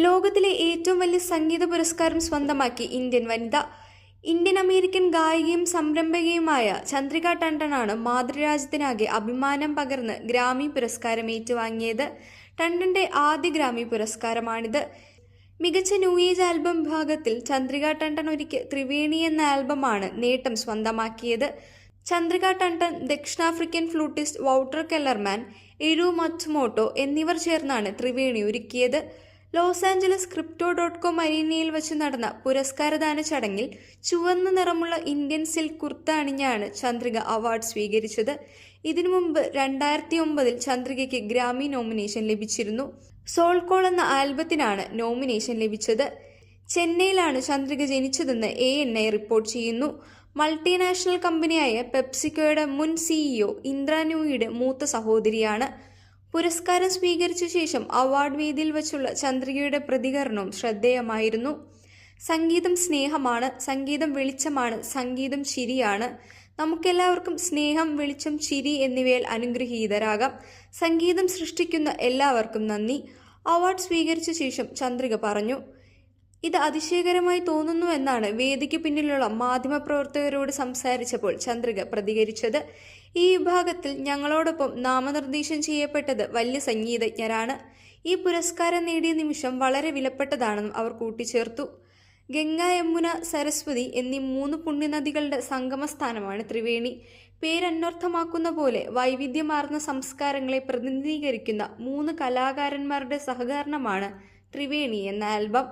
ലോകത്തിലെ ഏറ്റവും വലിയ സംഗീത പുരസ്കാരം സ്വന്തമാക്കി ഇന്ത്യൻ വനിത. ഇന്ത്യൻ അമേരിക്കൻ ഗായികയും സംരംഭകയുമായ ചന്ദ്രിക ടണ്ടനാണ് മാതൃരാജ്യത്തിനാകെ അഭിമാനം പകർന്ന് ഗ്രാമി പുരസ്കാരം ഏറ്റുവാങ്ങിയത്. ടണ്ടന്റെ ആദ്യ ഗ്രാമി പുരസ്കാരമാണിത്. മികച്ച ന്യൂ ഏജ് ആൽബം വിഭാഗത്തിൽ ചന്ദ്രിക ടണ്ടൻ ഒരുക്കിയ ത്രിവേണി എന്ന ആൽബമാണ് നേട്ടം സ്വന്തമാക്കിയത്. ചന്ദ്രിക ടണ്ടൻ, ദക്ഷിണാഫ്രിക്കൻ ഫ്ലൂട്ടിസ്റ്റ് വൗട്ടർ കെല്ലർമാൻ, എരു മത്സുമോട്ടോ എന്നിവർ ചേർന്നാണ് ത്രിവേണി ഒരുക്കിയത്. ലോസ് ആഞ്ചലസ് crypto.com അരീനയിൽ വെച്ച് നടന്ന പുരസ്കാരദാന ചടങ്ങിൽ ചുവന്ന നിറമുള്ള ഇന്ത്യൻ സിൽക്ക് കുർത്ത അണിഞ്ഞാണ് ചന്ദ്രിക അവാർഡ് സ്വീകരിച്ചത്. ഇതിനു മുമ്പ് 2009 ചന്ദ്രികയ്ക്ക് ഗ്രാമി നോമിനേഷൻ ലഭിച്ചിരുന്നു. സോൾ കോൾ എന്ന ആൽബത്തിനാണ് നോമിനേഷൻ ലഭിച്ചത്. ചെന്നൈയിലാണ് ചന്ദ്രിക ജനിച്ചതെന്ന് ANI റിപ്പോർട്ട് ചെയ്യുന്നു. മൾട്ടിനാഷണൽ കമ്പനിയായ പെപ്സിക്കോയുടെ മുൻ CEO ഇന്ദ്ര നൂയിയുടെ മൂത്ത സഹോദരിയാണ്. പുരസ്കാരം സ്വീകരിച്ച ശേഷം അവാർഡ് വേദിയിൽ വച്ചുള്ള ചന്ദ്രികയുടെ പ്രതികരണവും ശ്രദ്ധേയമായിരുന്നു. സംഗീതം സ്നേഹമാണ്, സംഗീതം വെളിച്ചമാണ്, സംഗീതം ചിരിയാണ്. നമുക്കെല്ലാവർക്കും സ്നേഹം, വെളിച്ചം, ചിരി എന്നിവയിൽ അനുഗ്രഹീതരാകാം. സംഗീതം സൃഷ്ടിക്കുന്ന എല്ലാവർക്കും നന്ദി. അവാർഡ് സ്വീകരിച്ച ശേഷം ചന്ദ്രിക പറഞ്ഞു. ഇത് അതിശയകരമായി തോന്നുന്നുവെന്നാണ് വേദിക്ക് പിന്നിലുള്ള മാധ്യമപ്രവർത്തകരോട് സംസാരിച്ചപ്പോൾ ചന്ദ്രിക പ്രതികരിച്ചത്. ഈ വിഭാഗത്തിൽ ഞങ്ങളോടൊപ്പം നാമനിർദ്ദേശം ചെയ്യപ്പെട്ടത് വലിയ സംഗീതജ്ഞരാണ്. ഈ പുരസ്കാരം നേടിയ നിമിഷം വളരെ വിലപ്പെട്ടതാണെന്നും അവർ കൂട്ടിച്ചേർത്തു. ഗംഗ, യമുന, സരസ്വതി എന്നീ 3 പുണ്യനദികളുടെ സംഗമസ്ഥാനമാണ് ത്രിവേണി. പേരന്വർത്ഥമാക്കുന്ന പോലെ വൈവിധ്യമാർന്ന സംസ്കാരങ്ങളെ പ്രതിനിധീകരിക്കുന്ന 3 കലാകാരന്മാരുടെ സഹകരണമാണ് ത്രിവേണി എന്ന ആൽബം.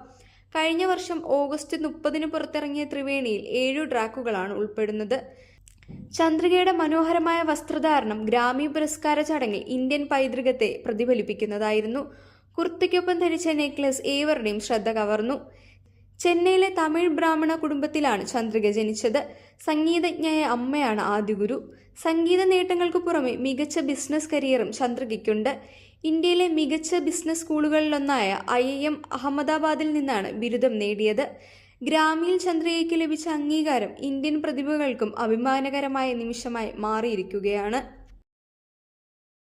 കഴിഞ്ഞ വർഷം ഓഗസ്റ്റ് 30 പുറത്തിറങ്ങിയ ത്രിവേണിയിൽ 7 ട്രാക്കുകളാണ് ഉൾപ്പെടുന്നത്. ചന്ദ്രികയുടെ മനോഹരമായ വസ്ത്രധാരണം ഗ്രാമി പുരസ്കാര ചടങ്ങിൽ ഇന്ത്യൻ പൈതൃകത്തെ പ്രതിഫലിപ്പിക്കുന്നതായിരുന്നു. കുർത്തയ്ക്കൊപ്പം ധരിച്ച നെക്ലസ് ഏവരുടെയും ശ്രദ്ധ കവർന്നു. ചെന്നൈയിലെ തമിഴ് ബ്രാഹ്മണ കുടുംബത്തിലാണ് ചന്ദ്രിക ജനിച്ചത്. സംഗീതജ്ഞയായ അമ്മയാണ് ആദ്യ ഗുരു. സംഗീത നേട്ടങ്ങൾക്ക് പുറമെ മികച്ച ബിസിനസ് കരിയറും ചന്ദ്രികയ്ക്കുണ്ട്. ഇന്ത്യയിലെ മികച്ച ബിസിനസ് സ്കൂളുകളിലൊന്നായ IIM അഹമ്മദാബാദിൽ നിന്നാണ് ബിരുദം നേടിയത്. ഗ്രാമിയിൽ ചന്ദ്രികയ്ക്ക് ലഭിച്ച അംഗീകാരം ഇന്ത്യൻ പ്രതിഭകൾക്കും അഭിമാനകരമായ നിമിഷമായി മാറിയിരിക്കുകയാണ്.